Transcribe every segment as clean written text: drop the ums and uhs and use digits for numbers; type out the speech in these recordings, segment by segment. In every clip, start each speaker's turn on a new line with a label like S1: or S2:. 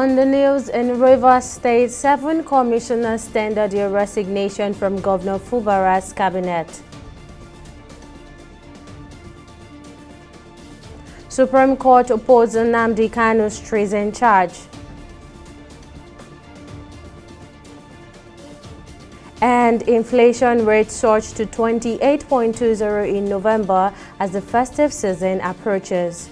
S1: On the news, in Rivers State, 7 commissioners tendered their resignation from Governor Fubara's cabinet. Supreme Court opposed Nnamdi Kanu's treason charge. And inflation rate surged to 28.20 in November as the festive season approaches.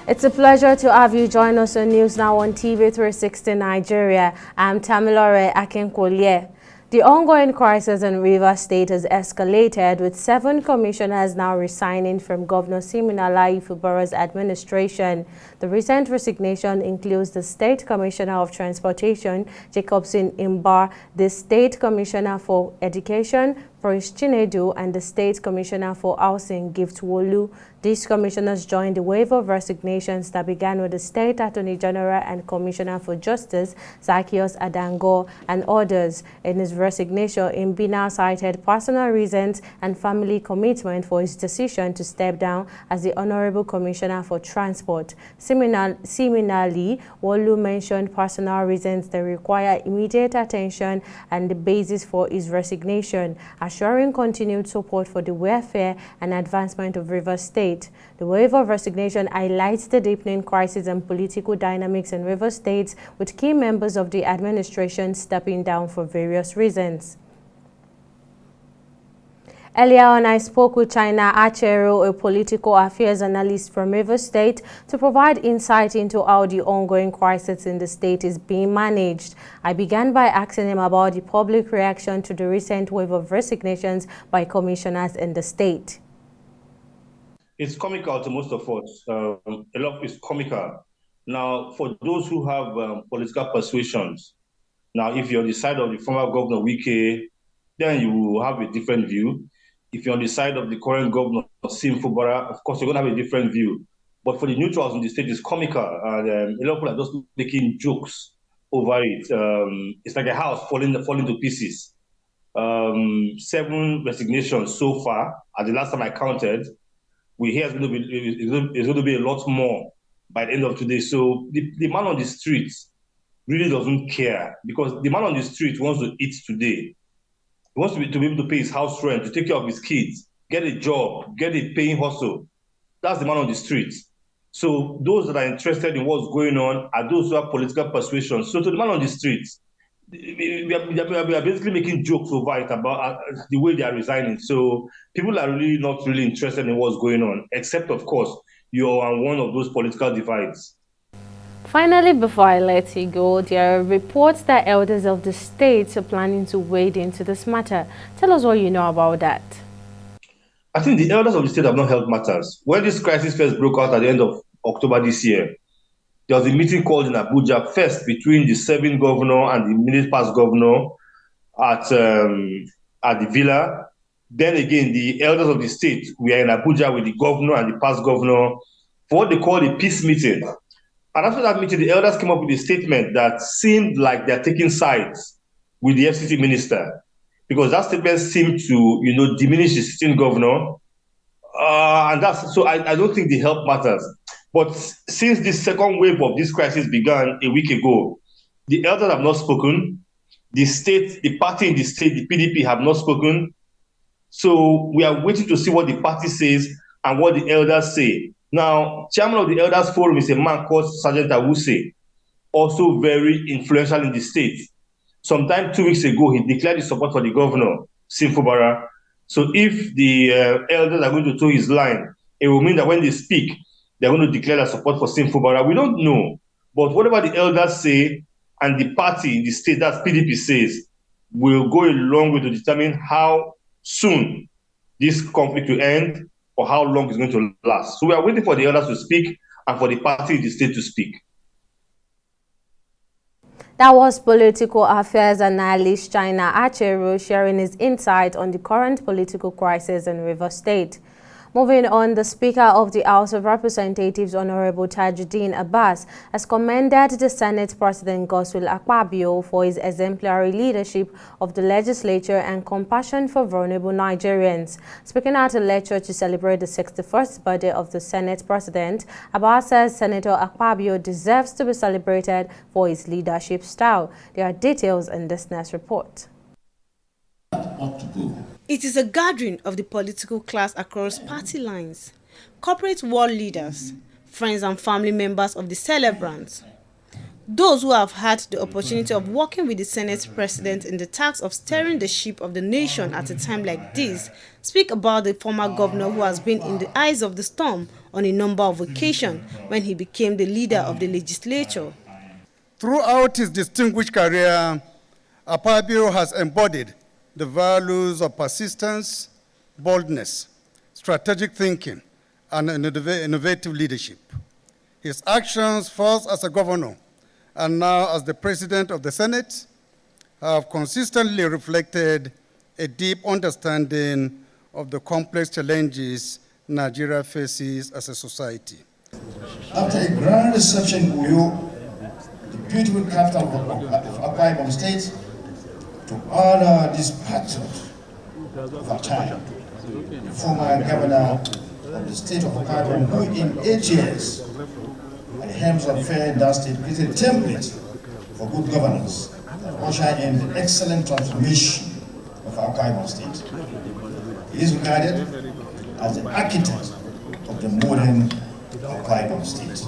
S1: It's a pleasure to have you join us on News Now on TV 360 Nigeria. I'm Tamilore Akinkolye. The ongoing crisis in Rivers State has escalated, with 7 commissioners now resigning from Governor Siminalayi Fubara's administration. The recent resignation includes the State Commissioner of Transportation, Jacobson Imbar, the State Commissioner for Education, Prince Chinedu, and the State Commissioner for Housing, Gift Wolu. These commissioners joined the wave of resignations that began with the State Attorney General and Commissioner for Justice, Zacchaeus Adango, and others. In his resignation, Imbina cited personal reasons and family commitment for his decision to step down as the Honorable Commissioner for Transport. Similarly, Wolu mentioned personal reasons that require immediate attention and the basis for his resignation, assuring continued support for the welfare and advancement of Rivers State. The wave of resignation highlights the deepening crisis and political dynamics in Rivers State, with key members of the administration stepping down for various reasons. Earlier on, I spoke with China Achero, a political affairs analyst from Rivers State, to provide insight into how the ongoing crisis in the state is being managed. I began by asking him about the public reaction to the recent wave of resignations by commissioners in the state.
S2: It's comical to most of us. A lot is comical. Now, for those who have political persuasions, now if you're on the side of the former Governor Wike, then you will have a different view. If you're on the side of the current governor, Sim Fubara, of course, you're going to have a different view. But for the neutrals in the state, it's comical. And a lot of people are just making jokes over it. It's like a house falling to pieces. 7 resignations so far. At the last time I counted, we hear it's going to be a lot more by the end of today. So the man on the streets really doesn't care, because the man on the street wants to eat today. He wants to be able to pay his house rent, to take care of his kids, get a job, get a paying hustle. That's the man on the streets. So those that are interested in what's going on are those who have political persuasion. So to the man on the streets, we are basically making jokes over it about the way they are resigning. So people are really not really interested in what's going on, except, of course, you're on one of those political divides.
S1: Finally, before I let you go, there are reports that elders of the state are planning to wade into this matter. Tell us what you know about that.
S2: I think the elders of the state have not held matters. When this crisis first broke out at the end of October this year, there was a meeting called in Abuja first between the serving governor and the immediate past governor at the villa. Then again, the elders of the state were in Abuja with the governor and the past governor for what they called a peace meeting. And after that meeting, the elders came up with a statement that seemed like they're taking sides with the FCT minister, because that statement seemed to, diminish the sitting governor. And that's so I don't think the help matters. But since this second wave of this crisis began a week ago, the elders have not spoken. The party in the state, the PDP, have not spoken. So we are waiting to see what the party says and what the elders say. Now, chairman of the Elders Forum is a man called Sergeant Awuse, also very influential in the state. Sometime 2 weeks ago, he declared his support for the governor, Sim Fubara. So if the elders are going to toe his line, it will mean that when they speak, they're going to declare their support for Sim Fubara. We don't know. But whatever the elders say and the party in the state, that PDP, says, will go a long way to determine how soon this conflict will end, or how long it's going to last. So we are waiting for the elders to speak and for the party in the state to speak.
S1: That was political affairs analyst China Achero sharing his insight on the current political crisis in Rivers State. Moving on, the Speaker of the House of Representatives, Honorable Tajuddin Abbas, has commended the Senate President Godswill Akpabio for his exemplary leadership of the legislature and compassion for vulnerable Nigerians. Speaking at a lecture to celebrate the 61st birthday of the Senate President, Abbas says Senator Akpabio deserves to be celebrated for his leadership style. There are details in this next report.
S3: It is a gathering of the political class across party lines, corporate world leaders, friends and family members of the celebrants. Those who have had the opportunity of working with the Senate President in the task of steering the ship of the nation at a time like this speak about the former governor who has been in the eyes of the storm on a number of occasions when he became the leader of the legislature.
S4: Throughout his distinguished career, Akpabio has embodied the values of persistence, boldness, strategic thinking, and innovative leadership. His actions, first as a governor and now as the president of the Senate, have consistently reflected a deep understanding of the complex challenges Nigeria faces as a society.
S5: After a grand reception in Uyo, the beautiful capital of Akwa Ibom State, to honor this patriot of our time, the former governor of the state of Akwa Ibom, who in 8 years at the helm of affairs in that state created a template for good governance that ushered in the excellent transformation of Akwa Ibom State. He is regarded as the architect of the modern Akwa Ibom State.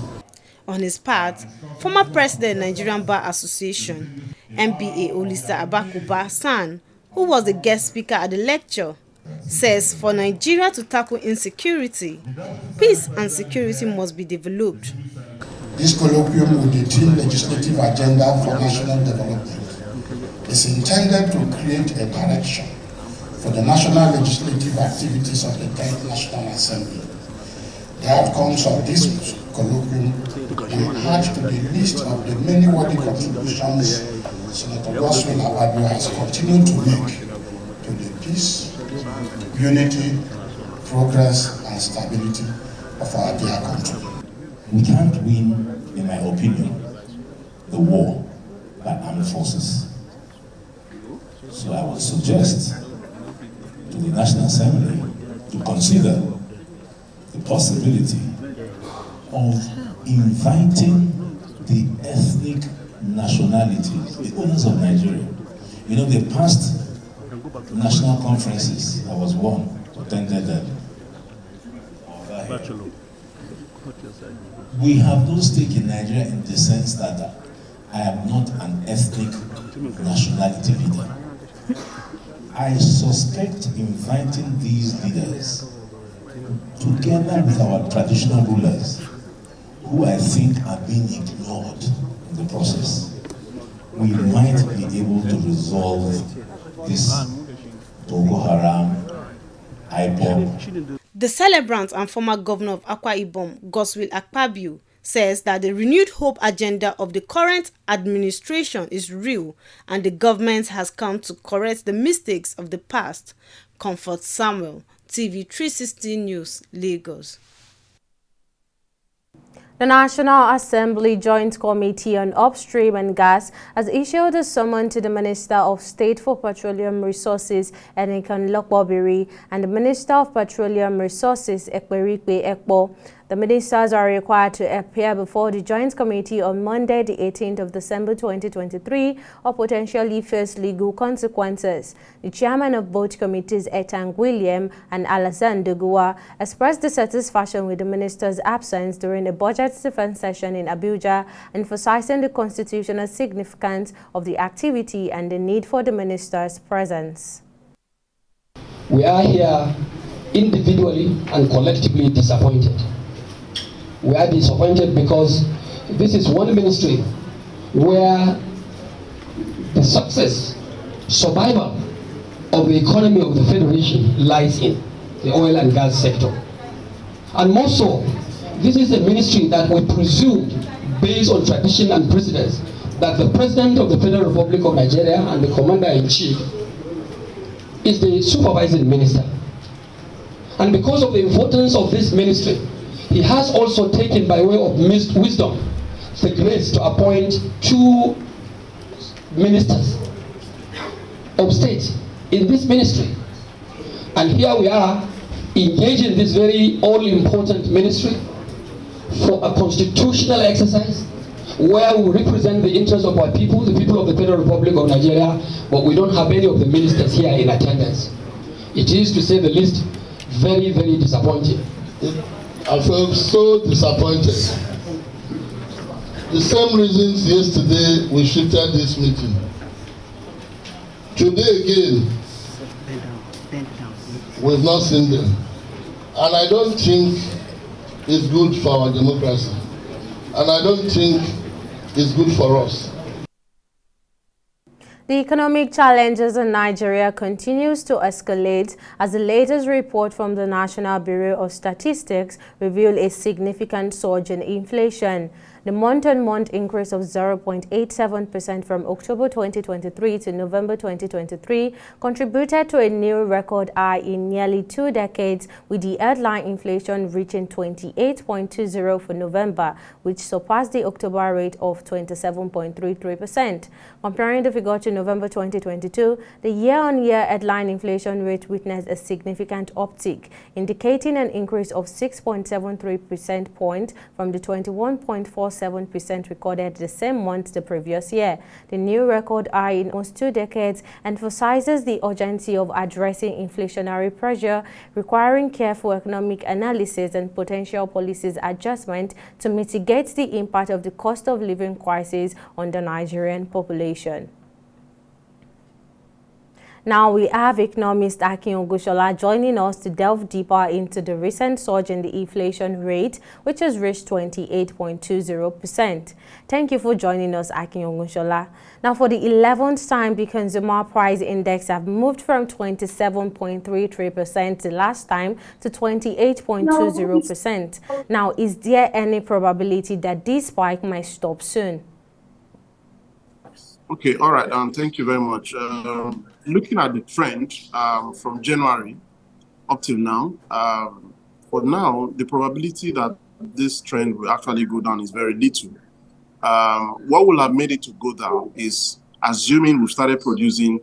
S3: On his part, former President Nigerian Bar Association, MBA Olisa Abakuba San, who was the guest speaker at the lecture, says for Nigeria to tackle insecurity, peace and security must be developed.
S5: This colloquium with the team legislative agenda for national development is intended to create a direction for the national legislative activities of the 10th National Assembly. The outcomes of this colloquium will add to the list of the many worthy contributions Senator Godswill Akpabio has continued to make to the peace, unity, progress, and stability of our dear country.
S6: We can't win, in my opinion, the war by armed forces. So I would suggest to the National Assembly to consider the possibility of inviting the ethnic nationalities, the owners of Nigeria. You know, the past national conferences, I was one, attended them. We have no stake in Nigeria in the sense that I am not an ethnic nationality leader. I suspect inviting these leaders together with our traditional rulers, who I think are being ignored in the process, we might be able to resolve this Boko Haram, IPOB.
S3: The celebrant and former governor of Akwa Ibom, Godswill Akpabio, says that the renewed hope agenda of the current administration is real and the government has come to correct the mistakes of the past. Comfort Samuel, TV 360 News, Lagos.
S1: The National Assembly Joint Committee on Upstream and Gas has issued a summons to the Minister of State for Petroleum Resources, Enikan Lokbobiri, and the Minister of Petroleum Resources, Ekperikpe Ekpo. The ministers are required to appear before the Joint Committee on Monday, the 18th of December 2023, or potentially face legal consequences. The chairman of both committees, Etang William and Alassane Degua, expressed dissatisfaction with the ministers' absence during a budget defense session in Abuja, emphasizing the constitutional significance of the activity and the need for the ministers' presence.
S7: We are here individually and collectively disappointed. We are disappointed because this is one ministry where the success, survival of the economy of the Federation lies in the oil and gas sector. And more so, this is a ministry that we presume, based on tradition and precedence, that the President of the Federal Republic of Nigeria and the Commander-in-Chief is the supervising minister. And because of the importance of this ministry, he has also taken by way of wisdom the grace to appoint 2 ministers of state in this ministry. And here we are engaged in this very all-important ministry for a constitutional exercise where we represent the interests of our people, the people of the Federal Republic of Nigeria, but we don't have any of the ministers here in attendance. It is, to say the least, very, very disappointing.
S8: I felt so disappointed. The same reasons yesterday we shifted this meeting. Today again, we've not seen them. And I don't think it's good for our democracy. And I don't think it's good for us.
S1: The economic challenges in Nigeria continues to escalate as the latest report from the National Bureau of Statistics revealed a significant surge in inflation. The month-on-month increase of 0.87% from October 2023 to November 2023 contributed to a new record high in nearly 2 decades, with the headline inflation reaching 28.20 for November, which surpassed the October rate of 27.33%. Comparing the figure to November 2022, the year-on-year headline inflation rate witnessed a significant uptick, indicating an increase of 6.73 percentage points from the 21.47% recorded the same month the previous year. The new record high in almost 2 decades emphasizes the urgency of addressing inflationary pressure, requiring careful economic analysis and potential policies adjustment to mitigate the impact of the cost of living crisis on the Nigerian population. Now we have economist Akin Ogushola joining us to delve deeper into the recent surge in the inflation rate, which has reached 28.20%. Thank you for joining us, Akin Ogushola. Now, for the 11th time, the consumer price index have moved from 27.33% the last time to 28.20%. Now, is there any probability that this spike might stop soon?
S9: Okay, all right. Thank you very much. Looking at the trend from January up till now, for now, the probability that this trend will actually go down is very little. What will have made it to go down is assuming we started producing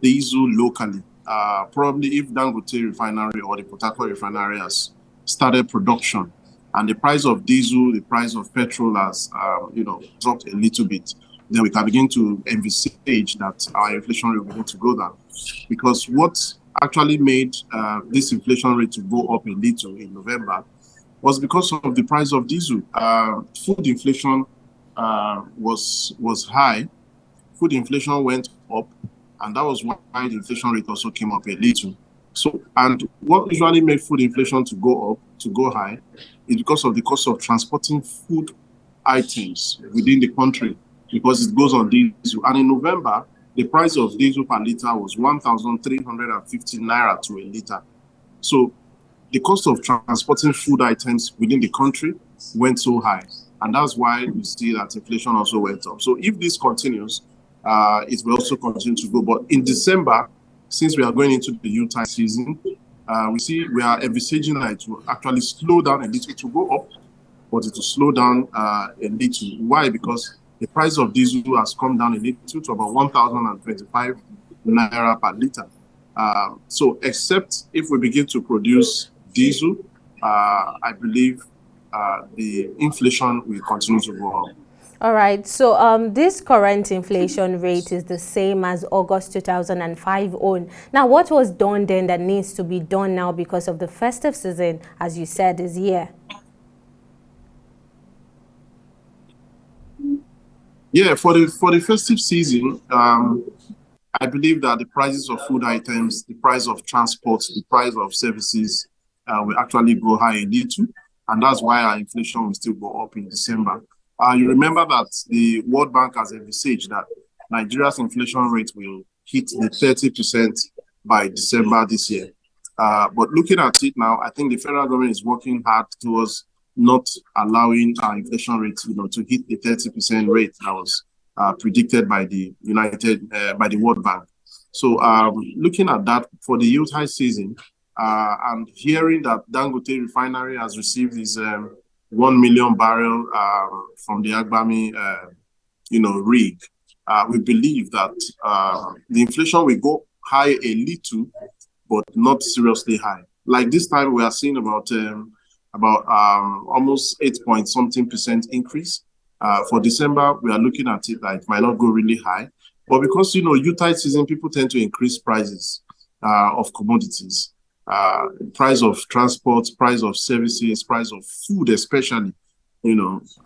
S9: diesel locally. Probably if Dangote refinery or the Port Harcourt refinery has started production, and the price of diesel, the price of petrol has, dropped a little bit, then we can begin to envisage that our inflation rate will begin to go down. Because what actually made this inflation rate to go up a little in November was because of the price of diesel. Food inflation was high. Food inflation went up, and that was why the inflation rate also came up a little. So, and what usually made food inflation to go up, to go high, is because of the cost of transporting food items within the country, because it goes on diesel. And in November, the price of diesel per liter was 1,350 naira to a liter. So the cost of transporting food items within the country went so high. And that's why we see that inflation also went up. So if this continues, it will also continue to go. But in December, since we are going into the Yuletide season, we are envisaging that it will actually slow down a little, to go up, but it will slow down a little. Why? Because the price of diesel has come down a little to about 1,025 naira per liter. So except if we begin to produce diesel, I believe the inflation will continue to go up.
S1: All right, so this current inflation rate is the same as August 2005 own. Now, what was done then that needs to be done now because of the festive season, as you said, this year?
S9: Yeah, for the festive season, I believe that the prices of food items, the price of transport, the price of services will actually go high a little, and that's why our inflation will still go up in December. You remember that the World Bank has envisaged that Nigeria's inflation rate will hit the 30% by December this year. But looking at it now, I think the federal government is working hard towards not allowing our inflation rate, to hit the 30% rate that was predicted by the by the World Bank. So looking at that for the Yuletide season, And hearing that Dangote refinery has received his 1 million barrel from the Agbami, rig, we believe that the inflation will go high a little, but not seriously high. Like this time, we are seeing about almost 8-point-something% increase. For December, we are looking at it that it might not go really high, but because Utah season, people tend to increase prices of commodities, price of transport, price of services, price of food, especially,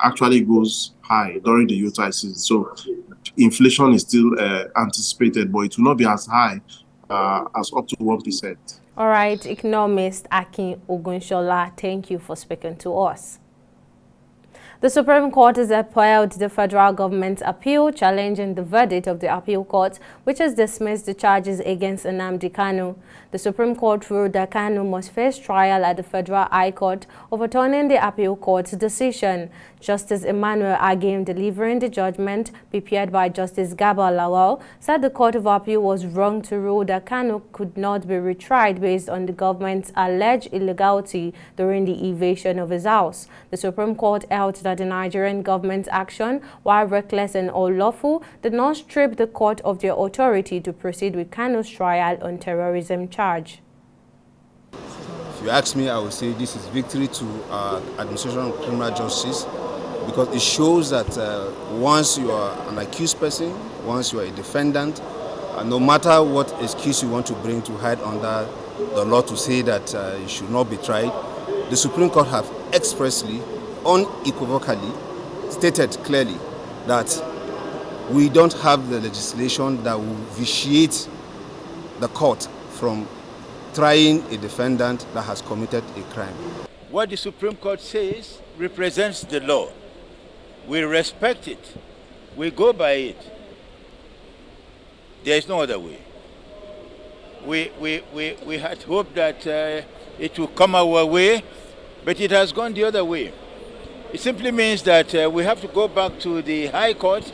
S9: actually goes high during the Utah season. So inflation is still anticipated, but it will not be as high as up to 1%.
S1: All right, economist Akin Ogunshola, thank you for speaking to us. The Supreme Court has upheld the federal government's appeal challenging the verdict of the appeal court, which has dismissed the charges against Nnamdi Kanu. The Supreme Court ruled that Kanu must face trial at the Federal High Court, overturning the appeal court's decision. Justice Emmanuel Agim, delivering the judgment prepared by Justice Gaba Lawal, said the Court of Appeal was wrong to rule that Kanu could not be retried based on the government's alleged illegality during the evasion of his house. The Supreme Court held that the Nigerian government's action, while reckless and unlawful, did not strip the court of their authority to proceed with Kanu's trial on terrorism charge.
S10: If you ask me, I would say this is victory to administration of criminal justice, because it shows that once you are an accused person, once you are a defendant, no matter what excuse you want to bring to hide under the law to say that you should not be tried, the Supreme Court have expressly, unequivocally stated clearly that we don't have the legislation that will vitiate the court from trying a defendant that has committed a crime.
S11: What the Supreme Court says represents the law. We respect it. We go by it. There is no other way. We had hoped that it would come our way, but it has gone the other way. It simply means that we have to go back to the High Court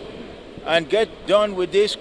S11: and get done with this.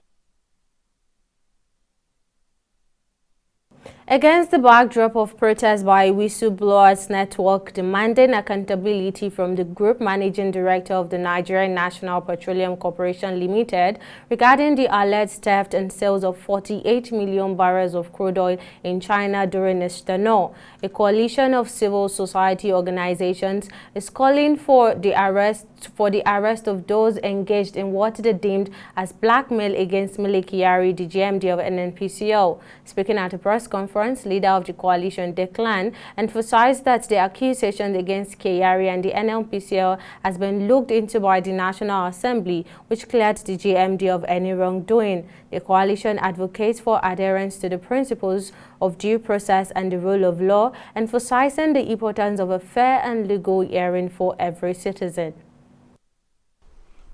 S1: Against the backdrop of protests by Whistleblowers Network demanding accountability from the Group Managing Director of the Nigerian National Petroleum Corporation Limited regarding the alleged theft and sales of 48 million barrels of crude oil in China during its tenure, a coalition of civil society organizations is calling for the arrest of those engaged in what they deemed as blackmail against Mele Kyari, the GMD of NNPCL. Speaking at a press conference, leader of the coalition, Declan, emphasized that the accusations against Kyari and the NNPCL has been looked into by the National Assembly, which cleared the GMD of any wrongdoing. The coalition advocates for adherence to the principles of due process and the rule of law, emphasizing the importance of a fair and legal hearing for every citizen.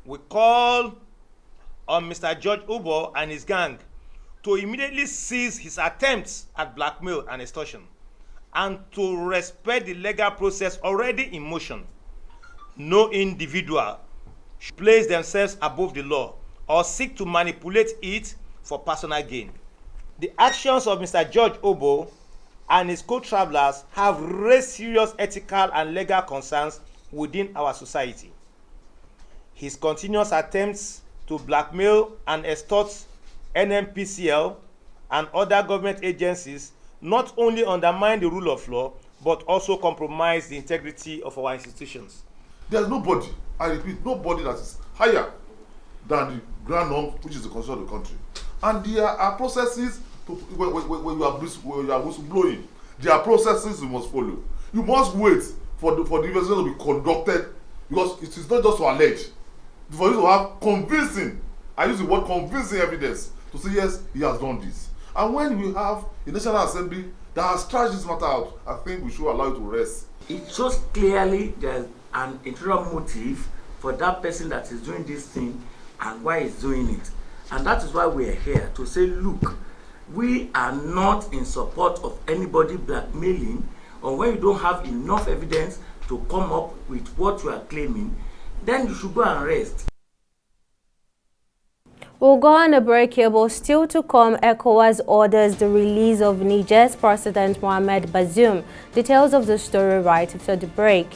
S12: We call on Mr. George Ubo and his gang to immediately cease his attempts at blackmail and extortion and to respect the legal process already in motion. No individual should place themselves above the law or seek to manipulate it for personal gain. The actions of Mr. George Obo and his co-travelers have raised serious ethical and legal concerns within our society. His continuous attempts to blackmail and extort NNPCL and other government agencies not only undermine the rule of law, but also compromise the integrity of our institutions.
S13: There's nobody, I repeat, nobody that is higher than the grand norm, which is the constitution of the country. And there are processes to, when you are whistleblowing, there are processes you must follow. You must wait for the investigation to be conducted, because it is not just to allege. For you to have convincing, I use the word convincing evidence to say yes, he has done this. And when we have a National Assembly that has trashed this matter out, I think we should allow it to rest.
S14: It shows clearly there's an interior motive for that person that is doing this thing and why he's doing it. And that is why we are here to say, look, we are not in support of anybody blackmailing, or when you don't have enough evidence to come up with what you are claiming, then you should go and rest.
S1: We'll go on a break here, but still to come, ECOWAS orders the release of Niger's President Mohamed Bazoum. Details of the story right after the break.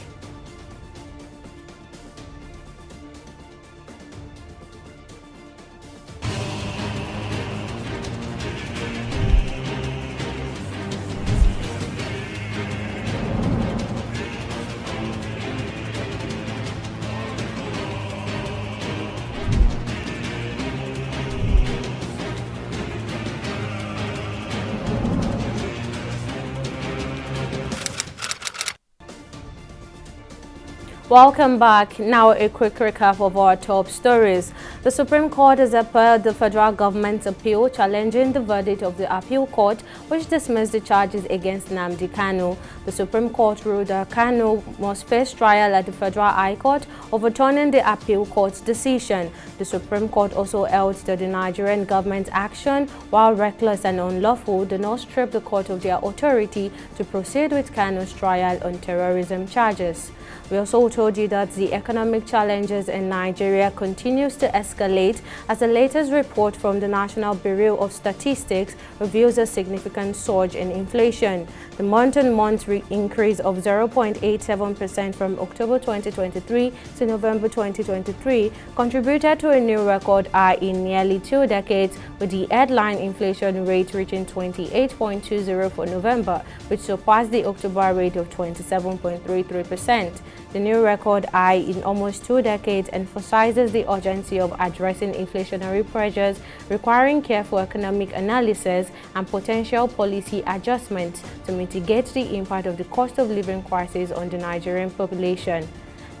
S1: Welcome back. Now a quick recap of our top stories. The Supreme Court has upheld the federal government's appeal challenging the verdict of the appeal court, which dismissed the charges against Nnamdi Kanu. The Supreme Court ruled that Kanu must face trial at the Federal High Court, overturning the appeal court's decision. The Supreme Court also held that the Nigerian government's action, while reckless and unlawful, did not strip the court of their authority to proceed with Kanu's trial on terrorism charges. We also told you that the economic challenges in Nigeria continues to escalate as the latest report from the National Bureau of Statistics reveals a significant surge in inflation. The month-on-month increase of 0.87% from October 2023 to November 2023 contributed to a new record high in nearly 2 decades, with the headline inflation rate reaching 28.20 for November, which surpassed the October rate of 27.33%. The new record high in almost 2 decades emphasizes the urgency of addressing inflationary pressures, requiring careful economic analysis and potential policy adjustments to mitigate the impact of the cost of living crisis on the Nigerian population.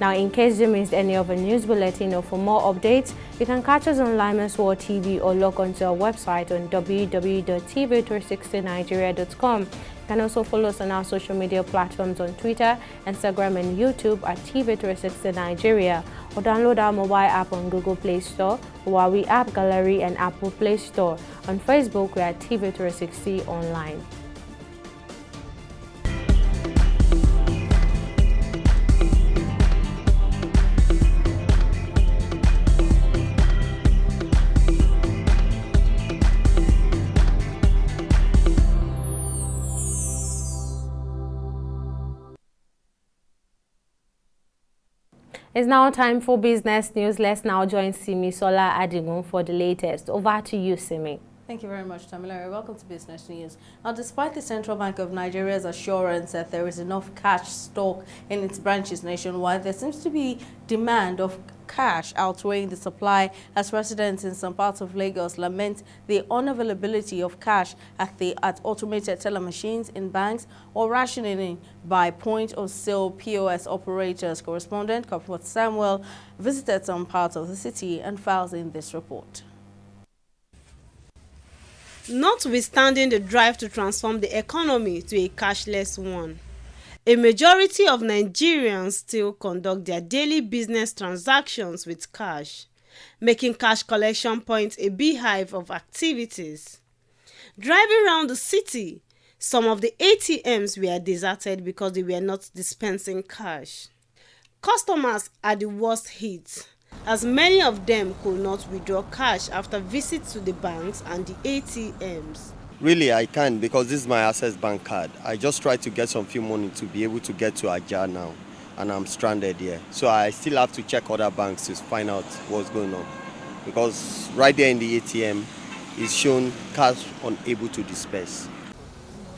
S1: Now, in case you missed any of the news bulletin or for more updates, you can catch us on Lime's World TV or log onto our website on www.tv360nigeria.com. You can also follow us on our social media platforms on Twitter, Instagram and YouTube at TV360 Nigeria, or download our mobile app on Google Play Store, Huawei App Gallery and Apple Play Store. On Facebook, we are TV360 Online. It's now time for business news. Let's now join Simi Sola Adigun for the latest. Over to you, Simi.
S15: Thank you very much, Tamilare. Welcome to Business News. Now, despite the Central Bank of Nigeria's assurance that there is enough cash stock in its branches nationwide, there seems to be demand of cash outweighing the supply as residents in some parts of Lagos lament the unavailability of cash at automated teller machines in banks or rationing by point-of-sale POS operators. Correspondent Comfort Samuel visited some parts of the city and files in this report.
S3: Notwithstanding the drive to transform the economy to a cashless one, a majority of Nigerians still conduct their daily business transactions with cash, making cash collection points a beehive of activities. Driving around the city, some of the ATMs were deserted because they were not dispensing cash. Customers are the worst hit, as many of them could not withdraw cash after visits to the banks and the ATMs.
S16: Really, I can't because this is my Access Bank card. I just tried to get some few money to be able to get to Ajah now, and I'm stranded here. So I still have to check other banks to find out what's going on. Because right there in the ATM, it's shown cash unable to disperse.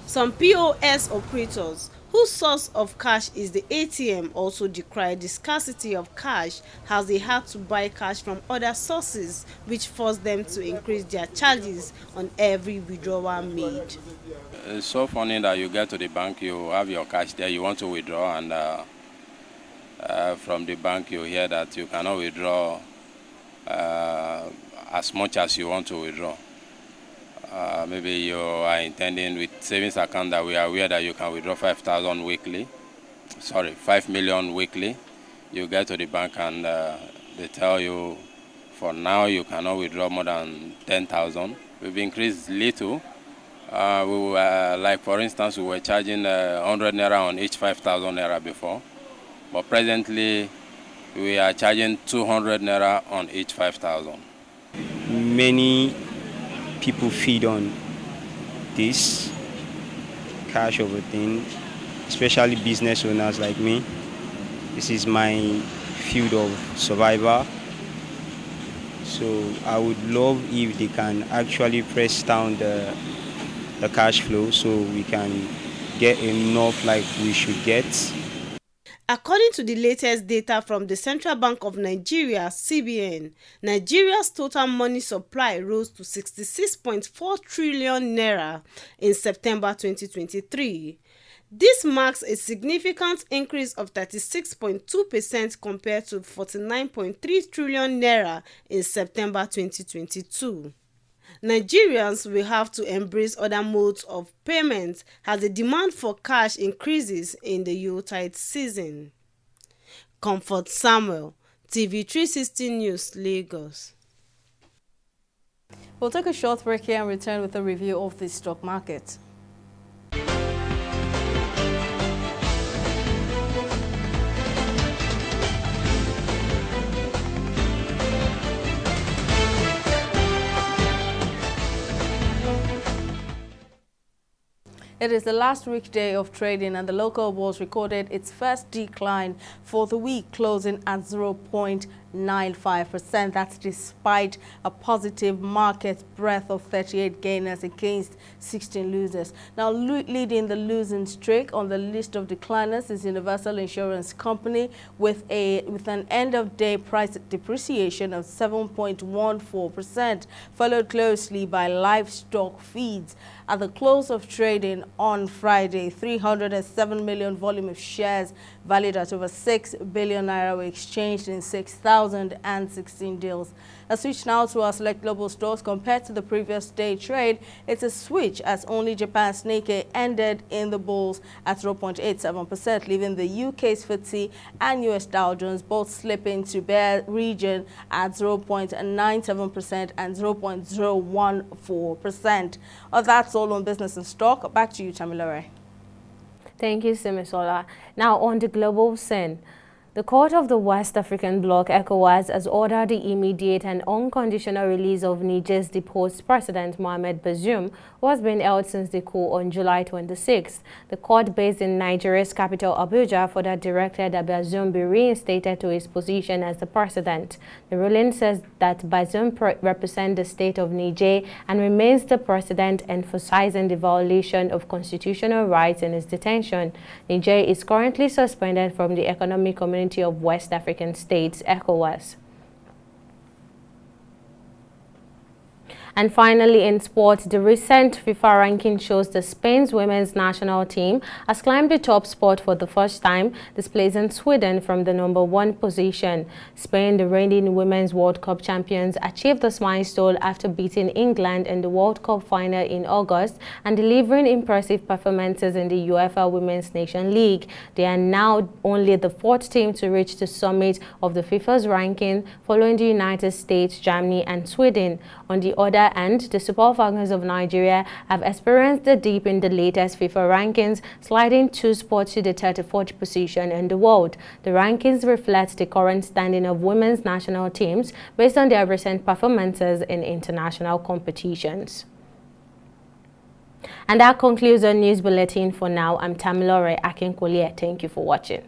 S3: Some POS operators whose source of cash is the ATM also decried the scarcity of cash as they had to buy cash from other sources, which forced them to increase their charges on every withdrawal made.
S17: It's so funny that you get to the bank, you have your cash there, you want to withdraw, and from the bank you hear that you cannot withdraw as much as you want to withdraw. Maybe you are intending with savings account that we are aware that you can withdraw 5,000 weekly, 5 million weekly. You get to the bank and they tell you for now you cannot withdraw more than 10,000. We've increased little. Like for instance, we were charging 100 naira on each 5,000 naira before, but presently we are charging 200 naira on each 5,000.
S18: many people feed on this cash over thing, especially business owners like me. This is my field of survival. So I would love if they can actually press down the cash flow so we can get enough like we should get.
S3: According to the latest data from the Central Bank of Nigeria, CBN, Nigeria's total money supply rose to 66.4 trillion naira in September 2023. This marks a significant increase of 36.2% compared to 49.3 trillion naira in September 2022. Nigerians will have to embrace other modes of payment as the demand for cash increases in the Yuletide season. Comfort Samuel, TV 360 News, Lagos.
S15: We'll take a short break here and return with a review of the stock market. It is the last weekday of trading and the local bourse recorded its first decline for the week, closing at 0.95%. That's despite a positive market breadth of 38 gainers against 16 losers. Now, leading the losing streak on the list of decliners is Universal Insurance Company with an end-of-day price depreciation of 7.14%, followed closely by Livestock Feeds. At the close of trading on Friday, 307 million volume of shares valued at over 6 billion naira were exchanged in 6,016 deals. A switch now to our select global stocks. Compared to the previous day trade, it's a switch as only Japan's Nikkei ended in the bulls at 0.87%, leaving the UK's FTSE and US Dow Jones both slipping to bear region at 0.97% and 0.014%. That's all on business and stock. Back to you, Tamilore.
S1: Thank you, Simisola. Now on the global scene. The Court of the West African Bloc, ECOWAS, has ordered the immediate and unconditional release of Niger's deposed President Mohamed Bazoum, who has been held since the coup on July 26. The court, based in Nigeria's capital Abuja, further directed that Bazoum be reinstated to his position as the president. The ruling says that Bazoum represents the state of Niger and remains the president, emphasizing the violation of constitutional rights in his detention. Niger is currently suspended from the Economic Community of West African States, ECOWAS. And finally, in sport, the recent FIFA ranking shows that Spain's women's national team has climbed the top spot for the first time, displacing Sweden from the #1 position. Spain, the reigning Women's World Cup champions, achieved this milestone after beating England in the World Cup final in August and delivering impressive performances in the UEFA Women's Nation League. They are now only the 4th team to reach the summit of the FIFA's ranking, following the United States, Germany, and Sweden. On the other hand, the Super Falcons of Nigeria have experienced a dip in the latest FIFA rankings, sliding 2 spots to the 34th position in the world. The rankings reflect the current standing of women's national teams based on their recent performances in international competitions. And that concludes our news bulletin for now. I'm Tamilore Akinkolie. Thank you for watching.